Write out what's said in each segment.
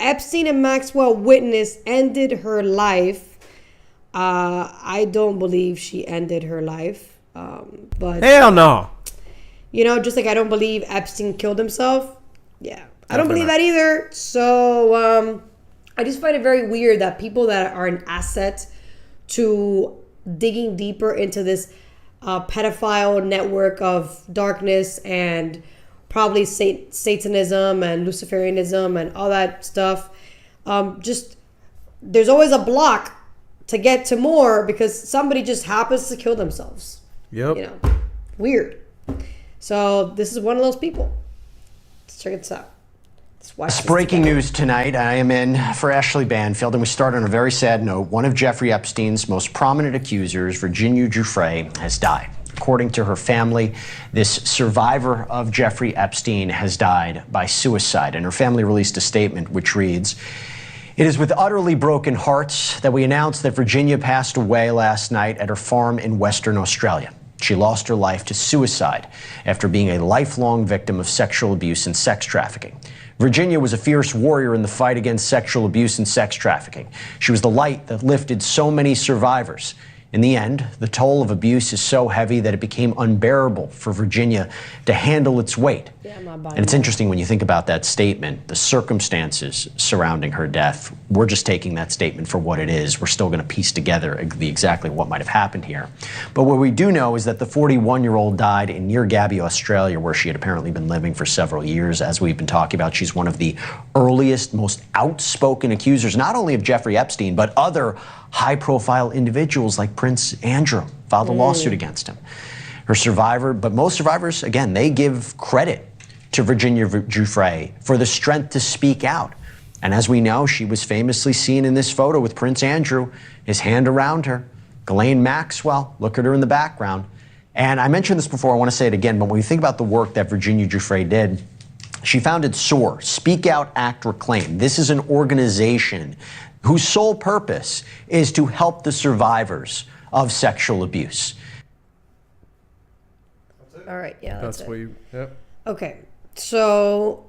Epstein and Maxwell witness ended her life. I don't believe she ended her life. But hell no. You know, just like I don't believe Epstein killed himself. Yeah, I don't believe that either. So I just find it very weird that people that are an asset to digging deeper into this pedophile network of darkness and probably Satanism and Luciferianism and all that stuff. Just there's always a block to get to more because somebody just happens to kill themselves. Yep. You know, weird. So this is one of those people. Let's check this out. It's breaking news tonight. I am in for Ashley Banfield, and we start on a very sad note. One of Jeffrey Epstein's most prominent accusers, Virginia Giuffre, has died. According to her family, this survivor of Jeffrey Epstein has died by suicide, and her family released a statement which reads, "It is with utterly broken hearts that we announce that Virginia passed away last night at her farm in Western Australia. She lost her life to suicide after being a lifelong victim of sexual abuse and sex trafficking. Virginia was a fierce warrior in the fight against sexual abuse and sex trafficking. She was the light that lifted so many survivors. In the end, the toll of abuse is so heavy that it became unbearable for Virginia to handle its weight." And it's interesting when you think about that statement, the circumstances surrounding her death. We're just taking that statement for what it is. We're still going to piece together exactly what might have happened here. But what we do know is that the 41-year-old died in near Gabby, Australia, where she had apparently been living for several years. As we've been talking about, she's one of the earliest, most outspoken accusers, not only of Jeffrey Epstein, but other high-profile individuals like Prince Andrew filed a lawsuit against him. Her survivor, but most survivors, again, they give credit to Virginia Giuffre for the strength to speak out. And as we know, she was famously seen in this photo with Prince Andrew, his hand around her. Ghislaine Maxwell, look at her in the background. And I mentioned this before, I want to say it again, but when you think about the work that Virginia Giuffre did, she founded SOAR, Speak Out, Act, Reclaim. This is an organization whose sole purpose is to help the survivors of sexual abuse. All right, yeah, that's what you, yep. Okay, so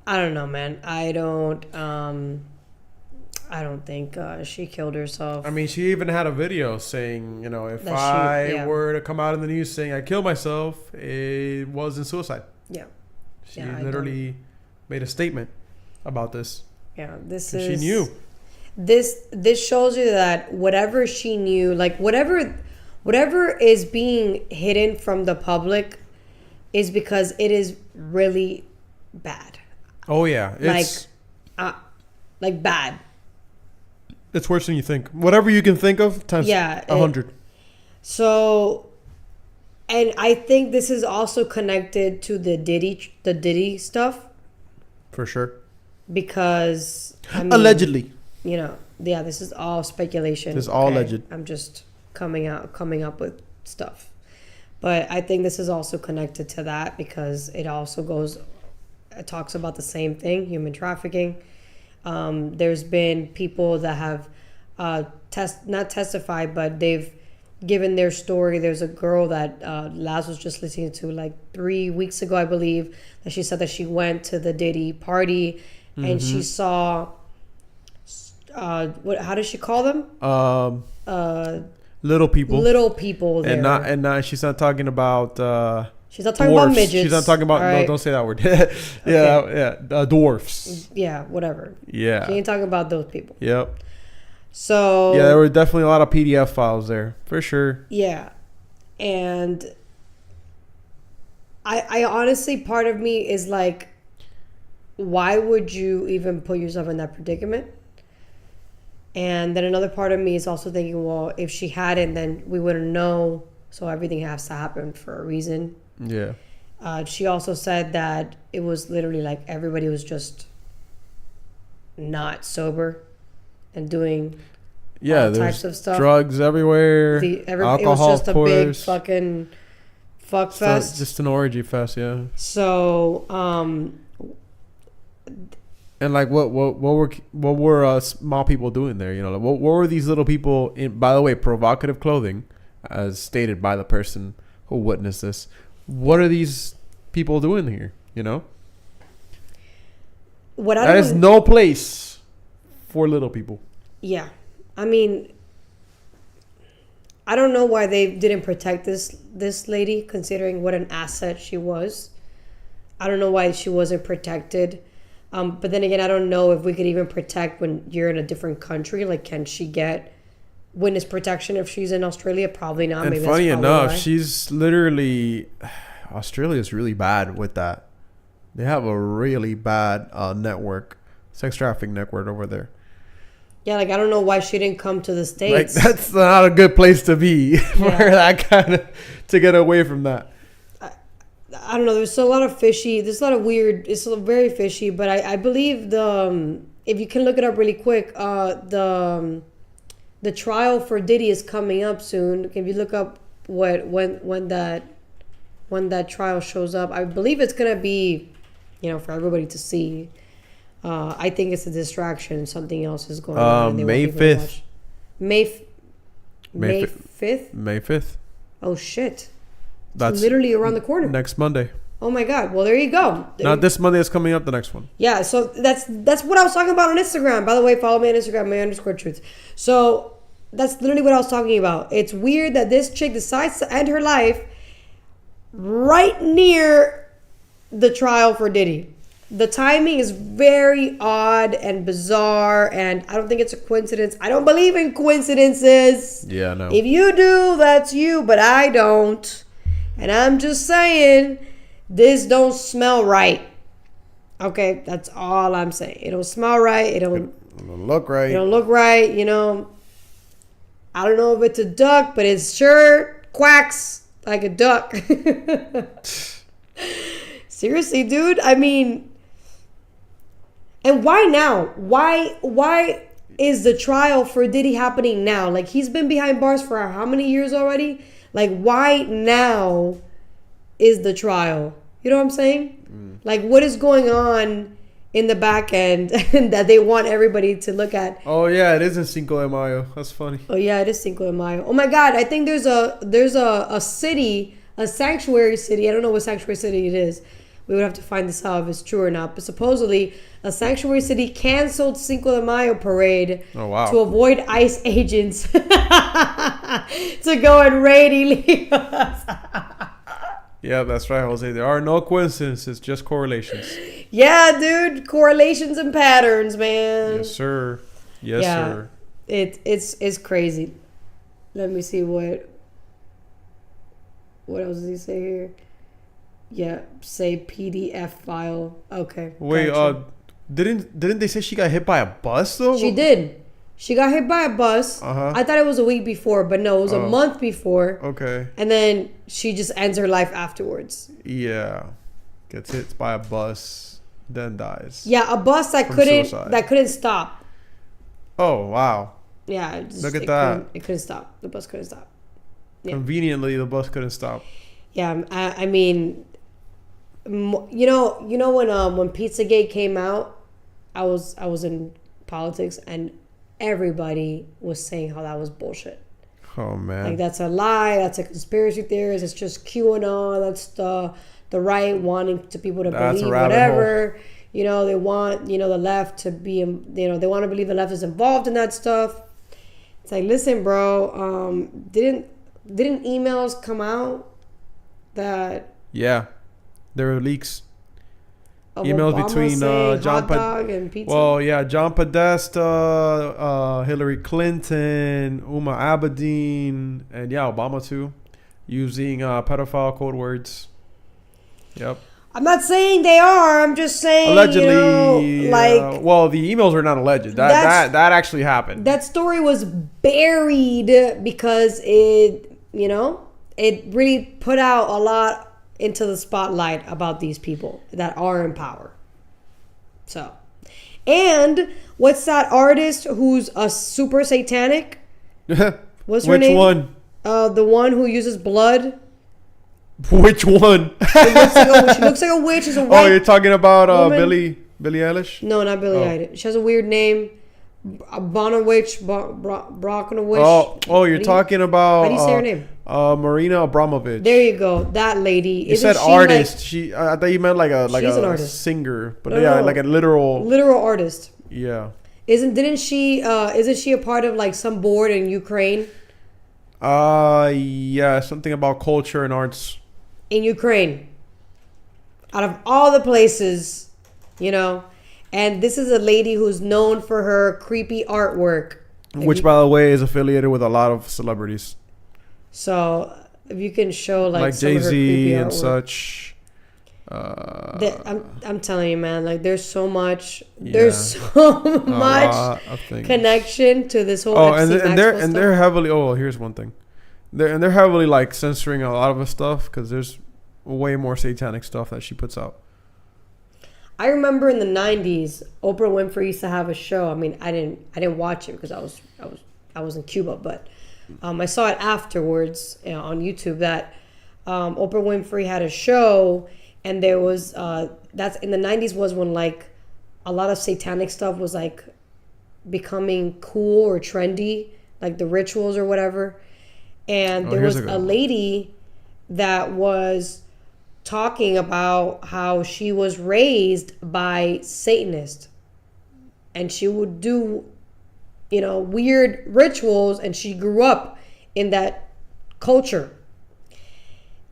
I don't know, man. I don't think she killed herself. I mean, she even had a video saying, you know, if I were to come out in the news saying I killed myself, it wasn't suicide. Yeah. She literally made a statement about this. Yeah, she knew. This shows you that whatever she knew, like whatever is being hidden from the public is because it is really bad. Oh yeah, it's like bad. It's worse than you think. Whatever you can think of times 100. So, and I think this is also connected to the Diddy stuff. For sure. Because allegedly, you know, yeah, this is all speculation. This is all alleged. I'm just coming up with stuff. But I think this is also connected to that because it talks about the same thing, human trafficking. There's been people that have not testified, but they've given their story. There's a girl that Laz was just listening to like 3 weeks ago, I believe, that she said that she went to the Diddy party and she saw how does she call them? Little people. Little people there. And not she's not talking about she's not talking about midgets. She's not talking about no, don't say that word. Dwarfs. Yeah, whatever. Yeah. She ain't talking about those people. Yep. So yeah, there were definitely a lot of PDF files there, for sure. Yeah. And I honestly, part of me is like, why would you even put yourself in that predicament? And then another part of me is also thinking, well, if she hadn't, then we wouldn't know. So everything has to happen for a reason. Yeah. She also said that it was literally like everybody was just not sober and doing all types of stuff. Drugs everywhere. Alcohol, it was just of course. A big fucking fuck fest. Just an orgy fest, yeah. So, and like what were small people doing there? You know, like what were these little people in? By the way, provocative clothing, as stated by the person who witnessed this. What are these people doing here? You know. what I That don't is no place for little people. Yeah. I mean, I don't know why they didn't protect this lady, considering what an asset she was. I don't know why she wasn't protected. But then again, I don't know if we could even protect when you're in a different country. Like, can she get witness protection if she's in Australia? Probably not. And Maybe funny that's probably enough, why. she's literally... Australia's really bad with that. They have a really bad network, sex trafficking network over there. Yeah, like, I don't know why she didn't come to the Like, States. that's not a good place to be for Yeah. that kind of... To get away from that. I don't know. There's a lot of fishy. There's a lot of weird. It's very fishy. But I believe if you can look it up really quick, the trial for Diddy is coming up soon. If you look up when that trial shows up, I believe it's gonna be, for everybody to see. I think it's a distraction. Something else is going on. And they May want people to 5th. watch. May 5th. May 5th. Oh shit! That's Literally around the corner. next Monday. Oh my god. Well, there you go. Not this Monday. It's coming up. The next one. Yeah, so that's what I was talking about on Instagram. By the way, follow me on Instagram, my_truth. So that's literally what I was talking about. It's weird that this chick decides to end her life right near the trial for Diddy. The timing is very odd and bizarre, and I don't think it's a coincidence. I don't believe in coincidences. Yeah, no. If you do, that's you, but I don't. And I'm just saying, this don't smell right. Okay, that's all I'm saying. It don't smell right. It don't Look right. look right. I don't know if it's a duck, but it sure quacks like a duck. Seriously, dude. I mean, and why now? Why is the trial for Diddy happening now? Like, he's been behind bars for how many years already? Like, why now is the trial? You know what I'm saying? Like, what is going on in the back end that they want everybody to look at? Oh yeah, it is in Cinco de Mayo. That's funny. Oh yeah, it is Cinco de Mayo. Oh my God, I think there's a city, a sanctuary city. I don't know what sanctuary city it is. We would have to find this out if it's true or not. But supposedly, a sanctuary city canceled Cinco de Mayo parade to avoid ICE agents to go and raid illegals. Yeah, that's right, Jose. There are no coincidences, just correlations. Yeah, dude, correlations and patterns, man. Yes, sir. Yes, sir. It's crazy. Let me see what else does he say here? Yeah, say PDF file. Okay. Wait, gotcha. didn't they say she got hit by a bus though? She did. She got hit by a bus. I thought it was a week before, but no, it was a month before. Okay. And then she just ends her life afterwards. Yeah, gets hit by a bus, then dies. Yeah, a bus that couldn't stop. Oh wow. Yeah, Look at that. It couldn't stop. The bus couldn't stop. Yeah. Conveniently, the bus couldn't stop. Yeah, I mean, you know when Pizzagate came out, I was in politics and everybody was saying how that was bullshit. Oh man. Like, that's a lie. That's a conspiracy theorist. It's just QAnon. That's the right wanting people to believe whatever. They want the left to be. They want to believe the left is involved in that stuff. It's like, listen, bro. Didn't emails come out that? Yeah, there were leaks. Of Emails Obama between saying John hot dog and pizza. Well, yeah, John Podesta, Hillary Clinton, Uma Abedin, and yeah, Obama too, using pedophile code words. Yep. I'm not saying they are. I'm just saying, Allegedly, well, the emails are not alleged. That actually happened. That story was buried because it really put out a lot into the spotlight about these people that are in power. So, and what's that artist who's a super satanic? What's her name? Which one? The one who uses blood. Which one? She looks like a witch. She's a white. Oh, you're talking about woman. Billie Eilish? No, not Billie Eilish. She has a weird name. Bronowich. You're talking about. How do you say her name? Marina Abramovich. There you go. That lady. You said she artist. Like, I thought you meant like a she's an artist. singer, but No. like a literal artist. Yeah. Isn't she a part of like some board in Ukraine? Yeah, something about culture and arts. In Ukraine. Out of all the places, you know. And this is a lady who's known for her creepy artwork. Which, by the way, is affiliated with a lot of celebrities. So, if you can show like some Jay-Z of her creepy and artwork. such. I'm telling you, man. Like, there's so much. There's so much connection to this whole. And they're heavily. Oh, here's one thing. They're heavily like censoring a lot of the stuff because there's way more satanic stuff that she puts out. I remember in the 90s, Oprah Winfrey used to have a show. I mean, I didn't watch it because I was in Cuba, but I saw it afterwards on YouTube that Oprah Winfrey had a show, and there was that's in the 90s was when like a lot of satanic stuff was like becoming cool or trendy, like the rituals or whatever. And there was a lady that was talking about how she was raised by Satanists, and she would do, weird rituals, and she grew up in that culture.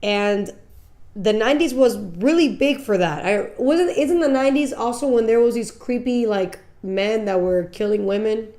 And the 90s was really big for that. Isn't the 90s also when there was these creepy like men that were killing women?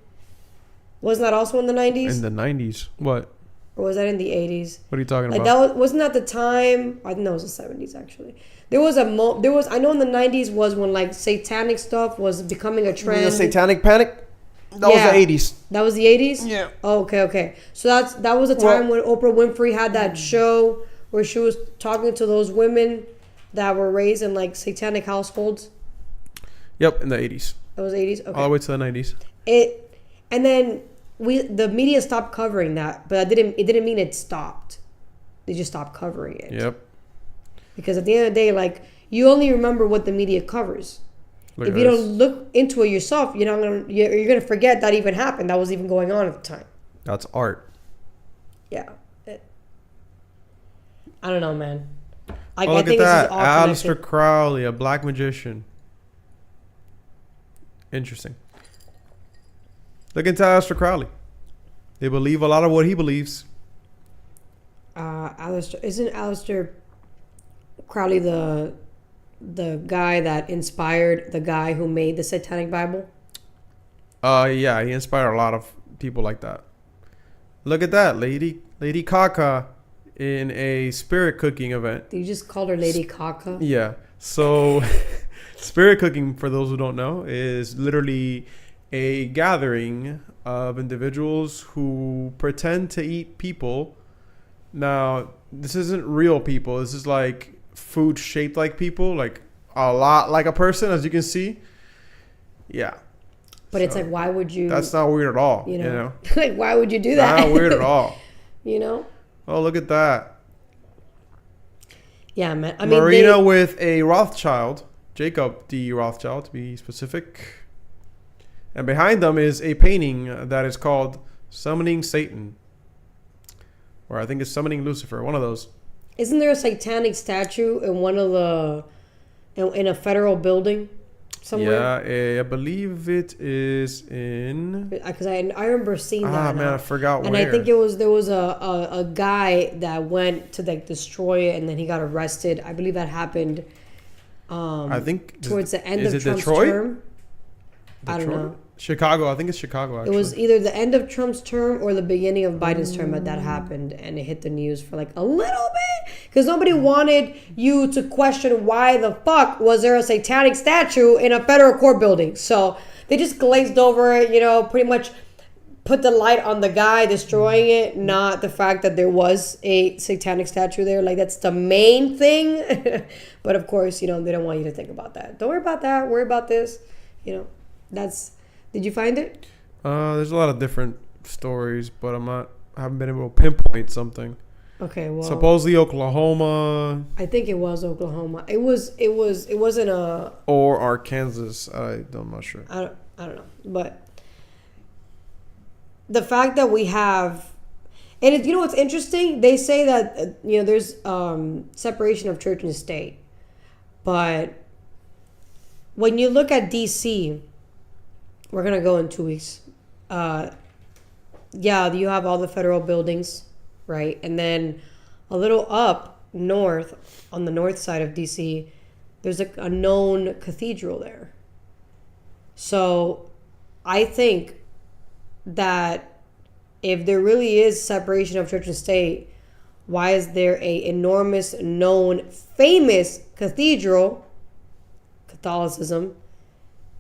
Wasn't that also in the 90s? In the 90s, what? Or was that in the 80s? What are you talking like about? Wasn't that the time? I think that was the 70s actually. I know in the 90s was when like satanic stuff was becoming a trend. The satanic panic? That was the 80s. That was the 80s? Yeah. Oh, okay. So that was a time when Oprah Winfrey had that show where she was talking to those women that were raised in like satanic households. Yep, in the 80s. That was 80s? Okay. All the way to the 90s. And then the media stopped covering that, but it didn't mean it stopped. They just stopped covering it. Yep. Because at the end of the day, like, you only remember what the media covers. If you don't look into it yourself, you're gonna forget that even happened. That was even going on at the time. That's art. Yeah. I don't know, man. Look at that. Aleister Crowley, a black magician. Interesting. Look into Aleister Crowley. They believe a lot of what he believes. Isn't Aleister Crowley the guy that inspired the guy who made the Satanic Bible? Yeah, he inspired a lot of people like that. Look at that, Lady Kaka in a spirit cooking event. You just called her Lady Kaka? Yeah. So spirit cooking, for those who don't know, is literally a gathering of individuals who pretend to eat people. Now, this isn't real people. This is like food shaped like people, like a lot like a person, as you can see. Yeah. But it's like, why would you? That's not weird at all. You know? Like, why would you do that? Not weird at all. Oh, look at that. Yeah, man. I mean, Marina with a Rothschild, Jacob D. Rothschild to be specific. And behind them is a painting that is called Summoning Satan. Or I think it's Summoning Lucifer, one of those. Isn't there a satanic statue in a federal building somewhere? Yeah, I believe it is in... Because I remember seeing that. Ah, man, I forgot where. And I think there was a guy that went to like destroy it, and then he got arrested. I believe that happened I think towards the end of Trump's Detroit? term. I don't know. Chicago. I think it's Chicago, actually. It was either the end of Trump's term or the beginning of Biden's term that happened, and it hit the news for like a little bit because nobody wanted you to question why the fuck was there a satanic statue in a federal court building. So they just glazed over it, pretty much put the light on the guy destroying it, not the fact that there was a satanic statue there. Like, that's the main thing. But of course, they don't want you to think about that. Don't worry about that. Worry about this. Did you find it? There's a lot of different stories, but I haven't been able to pinpoint something. Okay, well, supposedly Oklahoma. I think it was Oklahoma. It wasn't a or Arkansas. I'm not sure. I don't know, but the fact that we have, and you know what's interesting? They say that there's separation of church and state, but when you look at DC, we're gonna go in 2 weeks. Yeah, you have all the federal buildings, right? And then a little up north, on the north side of DC, there's a known cathedral there. So I think that if there really is separation of church and state, why is there a enormous, known, famous cathedral, Catholicism,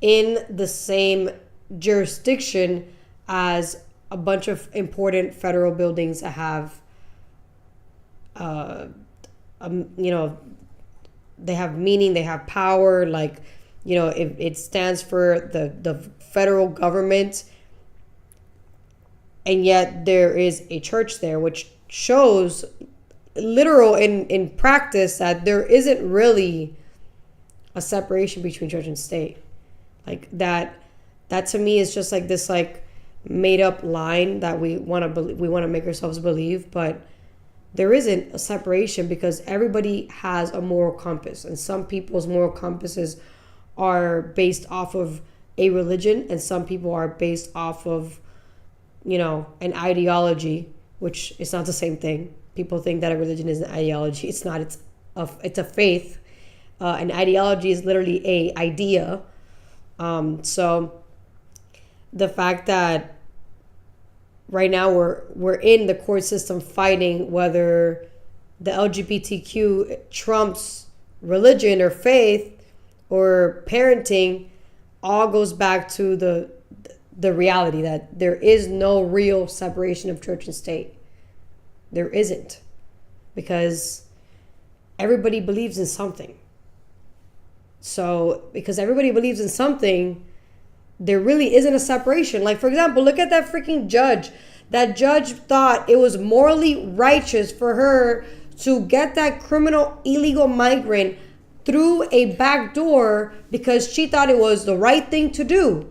in the same jurisdiction as a bunch of important federal buildings that have, they have meaning, they have power, like, it stands for the federal government, and yet there is a church there, which shows literal in practice that there isn't really a separation between church and state. Like that to me is just like this like made up line that we want to make ourselves believe, but there isn't a separation because everybody has a moral compass, and some people's moral compasses are based off of a religion, and some people are based off of an ideology, which is not the same thing. People think that a religion is an ideology. It's not. It's a faith. An ideology is literally a idea. So the fact that right now we're in the court system fighting whether the LGBTQ trumps religion or faith or parenting, all goes back to the reality that there is no real separation of church and state. There isn't, because everybody believes in something. So because everybody believes in something, there really isn't a separation. Like, for example, look at that freaking judge. That judge thought it was morally righteous for her to get that criminal illegal migrant through a back door because she thought it was the right thing to do.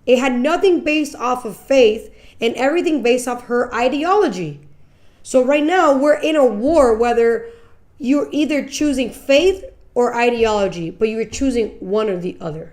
It had nothing based off of faith and everything based off her ideology. So right now we're in a war whether you're either choosing faith or ideology, but you're choosing one or the other.